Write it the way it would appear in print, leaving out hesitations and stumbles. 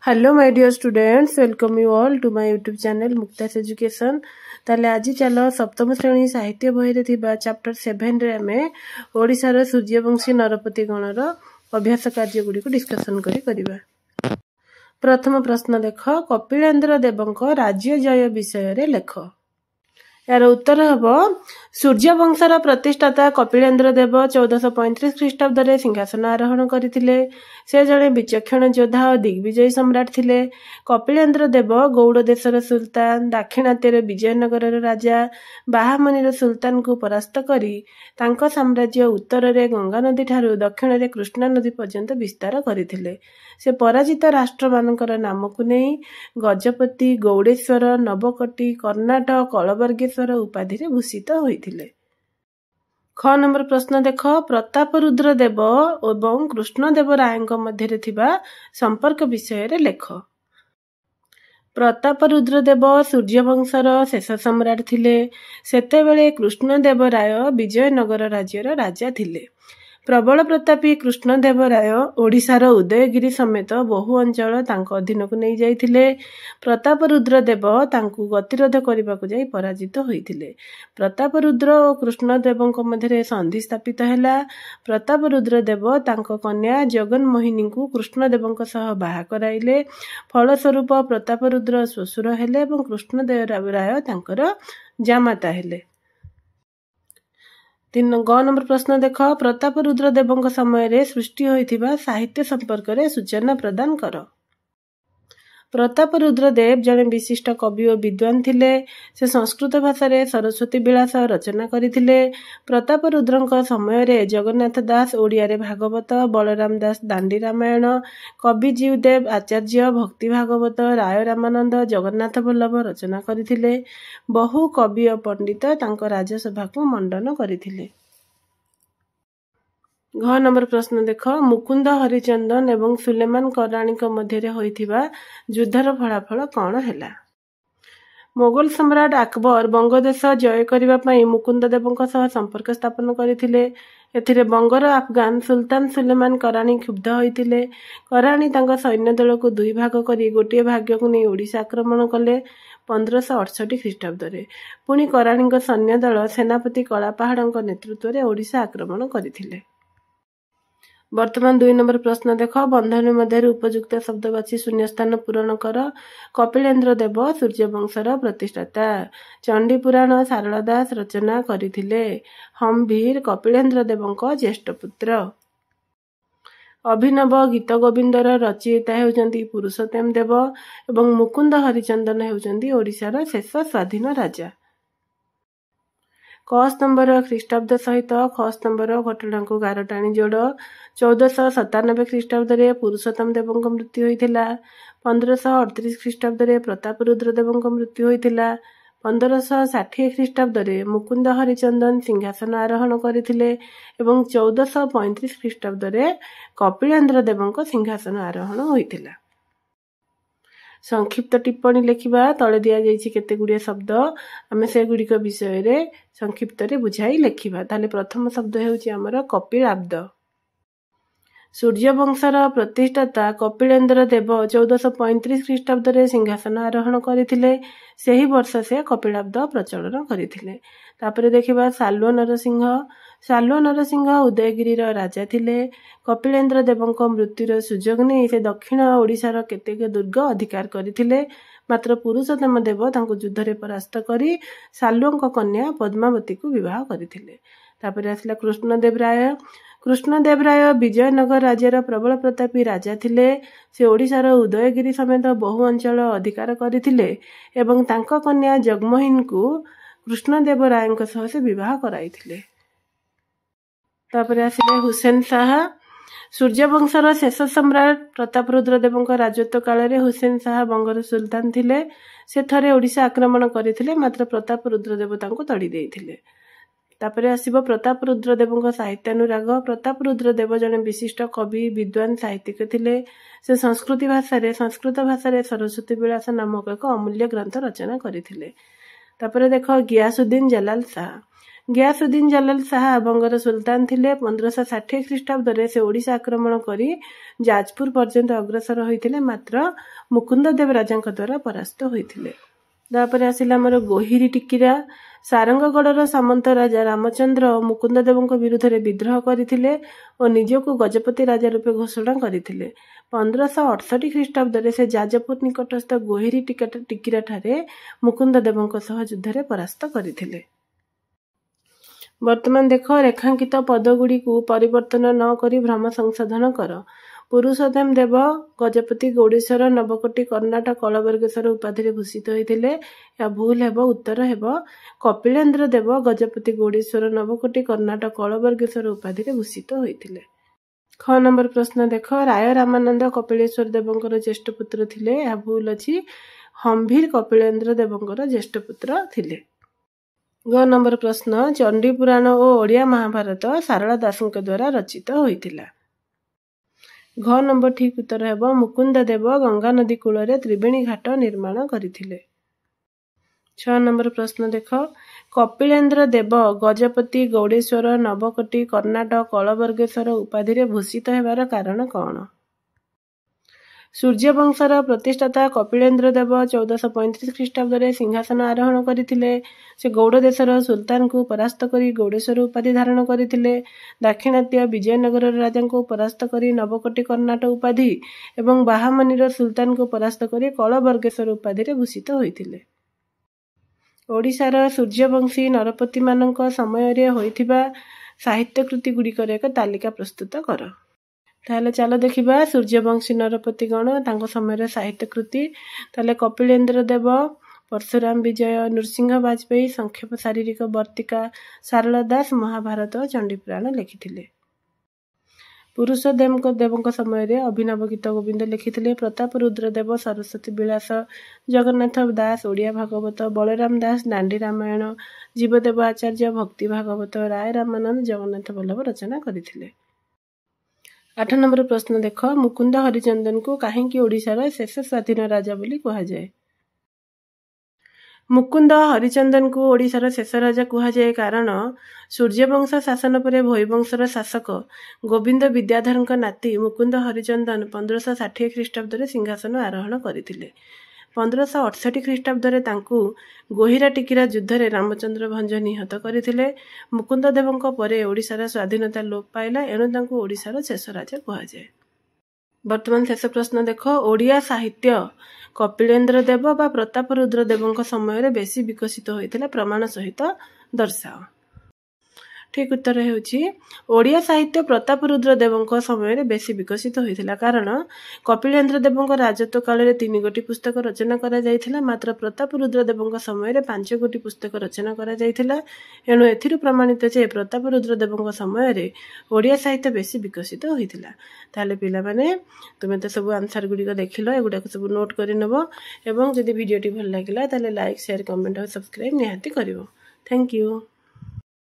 Hello my dear students, welcome you all to my YouTube channel Mukta's education. ताले आज चलो सप्तम श्रेणी साहित्य बही रे थिबा चैप्टर 7 रे हमें ओडिसा रो सूर्यवंशी नरपति गणर अभ्यास कार्य गुडी को डिस्कशन करिबा। प्रथम प्रश्न देख, कपिलेन्द्र देवंक राज्य जय विषय रे लेख। यार उत्तर हम सूर्यवंशर प्रतिष्ठाता कपिलेन्द्र देव 1435 ख्रीष्टाब्द रे सिंहासन आरोहण करथिले। से जड़े विचक्षण योद्धा और दिग्विजयी सम्राट थिले। कपिलेन्द्र देव गौड़ देशर सुल्तान, दाक्षिणात्यर विजयनगर राजा बाहामनीर सुल्तान को परास्त करी तांको साम्राज्य उत्तर रे गंगा नदी ठारू दक्षिण रे कृष्णा नदी पर्यंत विस्तार करथिले। से पराजित राष्ट्र मानकर नाम को नहीं गजपति, गौड़ेश्वर, नवकटी, कर्णाटक, कलबर्गेश्वर उपाधि रे भूषित होइथिले। ख नंबर प्रश्न देख, प्रताप रुद्र देव एवं कृष्णदेव राय मध्य थिबा संपर्क विषय रे लेख। प्रताप रुद्र देव सूर्यवंशर शेष सम्राट थिले। सेतेबेले कृष्णदेव राय विजयनगर राज्यर राजा थिले। प्रबल प्रतापी कृष्णदेव राय ओडिशार उदयगिरी समेत बहु अंचल तांको अधीन को नहीं जाइथिले। प्रताप रुद्र देव तांको गतिरोध करने को जाई पराजित होइथिले। प्रताप रुद्र और कृष्णदेवଙ୍କ मध्य संधि स्थापित हैला। प्रताप रुद्र देव तांको कन्या जगन मोहिनी को कृष्णदेवଙ୍କ सह बाहा कराइले। फलस्वरूप प्रताप रुद्र श्वशुर हेले और कृष्णदेव राय तांकर जामाता हेले। 3 नंबर प्रश्न देख, प्रताप रुद्र देवଙ୍କ समय रे सृष्टि होइथिबा साहित्य संपर्क रे सूचना प्रदान कर। प्रताप रुद्र देव जड़े विशिष्ट कवि और विद्वान थिले। से संस्कृत भाषा रे सरस्वती विलास रचना करथिले। प्रताप रुद्रଙ୍କ समय रे जगन्नाथ दास ओडिया रे भागवत, बलराम दास दांडी रामायण, कवि जीवदेव आचार्य भक्ति भागवत, राय रामानंद, जगन्नाथ वल्लभ रचना करथिले। बहु कवि और पंडित तांको राजसभा को मंडन करथिले। घ नंबर प्रश्न देख, मुकुंद हरिचंदन एवं सुलेमान कराणी मध्य होइथिबा युद्धर फलाफल कौन हैला। मोगल सम्राट अकबर बंगदेश जय करबा पई मुकुंद देवଙ୍କ सह संपर्क स्थापन करथिले। एथिरे बंगर अफगान सुल्तान सुलेमान कराणी क्षुब्ध होइथिले। कराणी तांका सैन्य दल को दुई भाग करी गोटे भाग्य को नहीं ओडिशा आक्रमण कले 1568 ख्रीष्टाब्द रे। पुणी कराणीଙ୍କ सैन्य दल सेनापति कलापाहाड़ଙ୍କ नेतृत्व रे ओडिशा आक्रमण करथिले। वर्तमान 2 नंबर प्रश्न देख, बंधन मध्य उपयुक्त शब्द बाछी शून्य स्थान पूरण कर। कपिलेन्द्र देव सूर्यवंशर प्रतिष्ठाता। चंडी पुराण सारला दास रचना करथिले। हम्भीर कपिलेन्द्र देवଙ୍କ ज्येष्ठ पुत्र। अभिनव गीत गोविंदर रचयिता हेउचंती पुरुषोत्तम देव एवं मुकुंद हरिचंदन हेउचंती ओडिशार शेष स्वाधीन राजा। क स्तंभर ख्रीष्टाब्द सहित ख स्तंभर घटना को गार टाणी जोड़। 1497 ख्रीष्टाब्द रे पुरुषोत्तम देवଙ୍କ मृत्यु होइथिला। 1538 ख्रीष्टाब्द रे प्रताप रुद्र देवଙ୍କ मृत्यु होइथिला। 1560 ख्रीष्टाब्द रे मुकुंद हरिचंदन सिंहासन आरोहण करथिले एवं 1435 ख्रीष्टाब्द रे कपिलेन्द्र देवଙ୍କ सिंहासन आरोहण होइथिला। संक्षिप्त टिप्पणी लिखिबा। तले दिया जाइछि केते गुडिया शब्द, आमे से गुडिक विषय रे संक्षिप्त रे बुझाई लिखिबा। ताले प्रथम शब्द हेउछि हमर कपिलाब्द। सूर्यवंशर प्रतिष्ठाता कपिलेन्द्र देव 1435 ख्रीष्टाब्द रे सिंहासन आरोहण करथिले। सेही वर्ष से कपिलाब्द प्रचलन करथिले। तापरे देखिबा साल्व नरसिंह। साल्व नरसिंह उदयगिरीर राजा थिले। कपिलेन्द्र देवଙ୍କ मृत्युर सुजोग नै से दक्षिण ओडिशार केतेक दुर्ग अधिकार करथिले। मात्र पुरुषोत्तम देव तांको युद्ध रे परास्त करी साल्वଙ୍କ कन्या पद्मावती को विवाह करथिले। तापरे आसला कृष्णदेव राय। कृष्णदेव राय विजयनगर राज्यर प्रबल प्रतापी राजा थिले। से ओडिशार उदयगिरी समेत बहु अंचल अधिकार करथिले एवं तांको कन्या जगमोहिनी को कृष्णदेव रायଙ୍କ सह से विवाह कराइथिले। तापरे आसिले हुसैन शाह। सूर्यवंशर शेष सम्राट प्रताप रुद्र देवଙ୍କ राजत्व काल रे हुसैन शाह बंगर सुल्तान थिले। से थरे ओडिशा आक्रमण करथिले, मात्र प्रताप रुद्र देव तांको तड़ी देइथिले। तापरे आसिबो प्रताप रुद्र देवଙ୍କ साहित्यानुराग। प्रताप रुद्र देव जने विशिष्ट कवि विद्वान साहित्यिक थिले। से संस्कृत भाषा रे सरस्वती विलास नामक एक अमूल्य ग्रंथ रचना करथिले। तापरे देख गियासुद्दीन जलाल शाह। ଗିୟାସୁଦ୍ଦିନ ଜଲାଲ ଶାହା ବଙ୍ଗର ସୁଲତାନ ଥିଲେ। 1560 ଖ୍ରୀଷ୍ଟାବ୍ଦରେ ସେ ଓଡ଼ିଶା ଆକ୍ରମଣ କରି ଯାଜପୁର ପର୍ଯ୍ୟନ୍ତ ଅଗ୍ରସର ହୋଇଥିଲେ, ମାତ୍ର ମୁକୁନ୍ଦ ଦେବ ରାଜାଙ୍କ ଦ୍ୱାରା ପରାସ୍ତ ହୋଇଥିଲେ। ତାପରେ ଆସିଲା ଆମର ଗୋହିରୀ ଟିକିରା। ସାରଙ୍ଗଗଡ଼ର ସାମନ୍ତ ରାଜା ରାମଚନ୍ଦ୍ର ମୁକୁନ୍ଦ ଦେବଙ୍କ ବିରୁଦ୍ଧରେ ବିଦ୍ରୋହ କରିଥିଲେ ଓ ନିଜକୁ ଗଜପତି ରାଜା ରୂପେ ଘୋଷଣା କରିଥିଲେ। 1568 ଖ୍ରୀଷ୍ଟାବ୍ଦରେ ସେ ଯାଜପୁର ନିକଟସ୍ଥ ଗୋହିରୀ ଟିକିରାଠାରେ ମୁକୁନ୍ଦ ଦେବଙ୍କ ସହ ଯୁଦ୍ଧରେ ପରାସ୍ତ କରିଥିଲେ। ବର୍ତ୍ତମାନ ଦେଖ, ରେଖାଙ୍କିତ ପଦଗୁଡ଼ିକୁ ପରିବର୍ତ୍ତନ ନ କରି ଭ୍ରମ ସଂଶୋଧନ କର। ପୁରୁଷୋତ୍ତମ ଦେବ ଗଜପତି ଗୌଡ଼େଶ୍ୱର ନବକୋଟି କର୍ଣ୍ଣାଟକ କଳବର୍ଗେଶ୍ୱର ଉପାଧିରେ ଭୂଷିତ ହୋଇଥିଲେ। ଏହା ଭୁଲ ହେବ। ଉତ୍ତର ହେବ କପିଳେନ୍ଦ୍ର ଦେବ ଗଜପତି ଗୌଡ଼େଶ୍ୱର ନବକୋଟି କର୍ଣ୍ଣାଟକ କଳବର୍ଗେଶ୍ୱର ଉପାଧିରେ ଭୂଷିତ ହୋଇଥିଲେ। ଖ ନମ୍ବର ପ୍ରଶ୍ନ ଦେଖ, ରାୟ ରାମାନନ୍ଦ କପିଳେଶ୍ୱର ଦେବଙ୍କର ଜ୍ୟେଷ୍ଠ ପୁତ୍ର ଥିଲେ। ଏହା ଭୁଲ ଅଛି। ହମ୍ଭୀର କପିଳେନ୍ଦ୍ର ଦେବଙ୍କର ଜ୍ୟେଷ୍ଠ ପୁତ୍ର ଥିଲେ। ଗ ନମ୍ବର ପ୍ରଶ୍ନ, ଚଣ୍ଡୀପୁରାଣ ଓ ଓଡ଼ିଆ ମହାଭାରତ ସାରଳା ଦାସଙ୍କ ଦ୍ୱାରା ରଚିତ ହୋଇଥିଲା। ଘ ନମ୍ବର ଠିକ୍ ଉତ୍ତର ହେବ ମୁକୁନ୍ଦ ଦେବ ଗଙ୍ଗା ନଦୀ କୂଳରେ ତ୍ରିବେଣୀ ଘାଟ ନିର୍ମାଣ କରିଥିଲେ। 6 ନମ୍ବର ପ୍ରଶ୍ନ ଦେଖ, କପିଳେନ୍ଦ୍ର ଦେବ ଗଜପତି ଗୌଡ଼େଶ୍ୱର ନବକୋଟି କର୍ଣ୍ଣାଟକ କଳବର୍ଗେଶ୍ୱର ଉପାଧିରେ ଭୂଷିତ ହେବାର କାରଣ କ'ଣ? ସୂର୍ଯ୍ୟବଂଶର ପ୍ରତିଷ୍ଠାତା କପିଳେନ୍ଦ୍ର ଦେବ 1435 ଖ୍ରୀଷ୍ଟାବ୍ଦରେ ସିଂହାସନ ଆରୋହଣ କରିଥିଲେ। ସେ ଗୌଡ଼ ଦେଶର ସୁଲତାନଙ୍କୁ ପରାସ୍ତ କରି ଗୌଡ଼େଶ୍ୱର ଉପାଧି ଧାରଣ କରିଥିଲେ। ଦାକ୍ଷିଣାତ୍ୟ ବିଜୟନଗରର ରାଜାଙ୍କୁ ପରାସ୍ତ କରି ନବକୋଟି କର୍ଣ୍ଣାଟକ ଉପାଧି ଏବଂ ବାହାମନିର ସୁଲତାନଙ୍କୁ ପରାସ୍ତ କରି କଳବର୍ଗେଶ୍ୱର ଉପାଧିରେ ଭୂଷିତ ହୋଇଥିଲେ। ଓଡ଼ିଶାର ସୂର୍ଯ୍ୟବଂଶୀ ନରପତିମାନଙ୍କ ସମୟରେ ହୋଇଥିବା ସାହିତ୍ୟକୃତି ଗୁଡ଼ିକର ଏକ ତାଲିକା ପ୍ରସ୍ତୁତ କର। ତାହେଲେ ଚାଲ ଦେଖିବା ସୂର୍ଯ୍ୟବଂଶୀ ନରପତିଗଣ, ତାଙ୍କ ସମୟରେ ସାହିତ୍ୟକୃତି। ତାହେଲେ କପିଳେନ୍ଦ୍ର ଦେବ ପରଶୁରାମ ବିଜୟ, ନୃସିଂହ ବାଜପେୟୀ ସଂକ୍ଷେପ ଶାରୀରିକ ବର୍ତ୍ତିକା, ସାରଳା ଦାସ ମହାଭାରତ, ଚଣ୍ଡୀପୁରାଣ ଲେଖିଥିଲେ। ପୁରୁଷୋତ୍ତମ ଦେବଙ୍କ ସମୟରେ ଅଭିନବ ଗୀତ ଗୋବିନ୍ଦ ଲେଖିଥିଲେ। ପ୍ରତାପ ରୁଦ୍ର ଦେବ ସରସ୍ୱତୀ ବିଳାସ, ଜଗନ୍ନାଥ ଦାସ ଓଡ଼ିଆ ଭାଗବତ, ବଳରାମ ଦାସ ଦାଣ୍ଡି ରାମାୟଣ, ଜୀବଦେବ ଆଚାର୍ଯ୍ୟ ଭକ୍ତି ଭାଗବତ, ରାୟ ରାମାନନ୍ଦ ଜଗନ୍ନାଥ ବଲ୍ଲଭ ରଚନା କରିଥିଲେ। 8 ନମ୍ବର ପ୍ରଶ୍ନ ଦେଖ, ମୁକୁନ୍ଦ ହରିଚନ୍ଦନଙ୍କୁ କାହିଁକି ଓଡ଼ିଶାର ଶେଷ ସ୍ୱାଧୀନ ରାଜା ବୋଲି କୁହାଯାଏ? ମୁକୁନ୍ଦ ହରିଚନ୍ଦନଙ୍କୁ ଓଡ଼ିଶାର ଶେଷ ରାଜା କୁହାଯାଏ କାରଣ ସୂର୍ଯ୍ୟବଂଶ ଶାସନ ପରେ ଭୋଇବଂଶର ଶାସକ ଗୋବିନ୍ଦ ବିଦ୍ୟାଧରଙ୍କ ନାତି ମୁକୁନ୍ଦ ହରିଚନ୍ଦନ 1560 ଖ୍ରୀଷ୍ଟାବ୍ଦରେ ସିଂହାସନ ଆରୋହଣ କରିଥିଲେ। 1568 ଖ୍ରୀଷ୍ଟାବ୍ଦରେ ତାଙ୍କୁ ଗୋହିରା ଟିକିରା ଯୁଦ୍ଧରେ ରାମଚନ୍ଦ୍ର ଭଞ୍ଜ ନିହତ କରିଥିଲେ। ମୁକୁନ୍ଦ ଦେବଙ୍କ ପରେ ଓଡ଼ିଶାର ସ୍ୱାଧୀନତା ଲୋପ ପାଇଲା, ଏଣୁ ତାଙ୍କୁ ଓଡ଼ିଶାର ଶେଷ ରାଜା କୁହାଯାଏ। ବର୍ତ୍ତମାନ ଶେଷ ପ୍ରଶ୍ନ ଦେଖ, ଓଡ଼ିଆ ସାହିତ୍ୟ କପିଳେନ୍ଦ୍ର ଦେବ ବା ପ୍ରତାପ ରୁଦ୍ର ଦେବଙ୍କ ସମୟରେ ବେଶୀ ବିକଶିତ ହୋଇଥିଲା, ପ୍ରମାଣ ସହିତ ଦର୍ଶାଅ। ଠିକ୍ ଉତ୍ତର ହେଉଛି ଓଡ଼ିଆ ସାହିତ୍ୟ ପ୍ରତାପ ରୁଦ୍ର ଦେବଙ୍କ ସମୟରେ ବେଶୀ ବିକଶିତ ହୋଇଥିଲା, କାରଣ କପିଳେନ୍ଦ୍ର ଦେବଙ୍କ ରାଜତ୍ୱ କାଳରେ 3 ଗୋଟି ପୁସ୍ତକ ରଚନା କରାଯାଇଥିଲା, ମାତ୍ର ପ୍ରତାପ ରୁଦ୍ର ଦେବଙ୍କ ସମୟରେ 5 ଗୋଟି ପୁସ୍ତକ ରଚନା କରାଯାଇଥିଲା। ଏଣୁ ଏଥିରୁ ପ୍ରମାଣିତ ଯେ ପ୍ରତାପ ରୁଦ୍ର ଦେବଙ୍କ ସମୟରେ ଓଡ଼ିଆ ସାହିତ୍ୟ ବେଶୀ ବିକଶିତ ହୋଇଥିଲା। ତାହେଲେ ପିଲାମାନେ, ତୁମେ ତ ସବୁ ଆନ୍ସର ଗୁଡ଼ିକ ଦେଖିଲ, ଏଗୁଡ଼ାକ ସବୁ ନୋଟ୍ କରିନେବ ଏବଂ ଯଦି ଭିଡ଼ିଓଟି ଭଲ ଲାଗିଲା ତାହେଲେ ଲାଇକ୍, ସେୟାର, କମେଣ୍ଟ ଆଉ ସବସ୍କ୍ରାଇବ୍ ନିହାତି କରିବ। Thank you.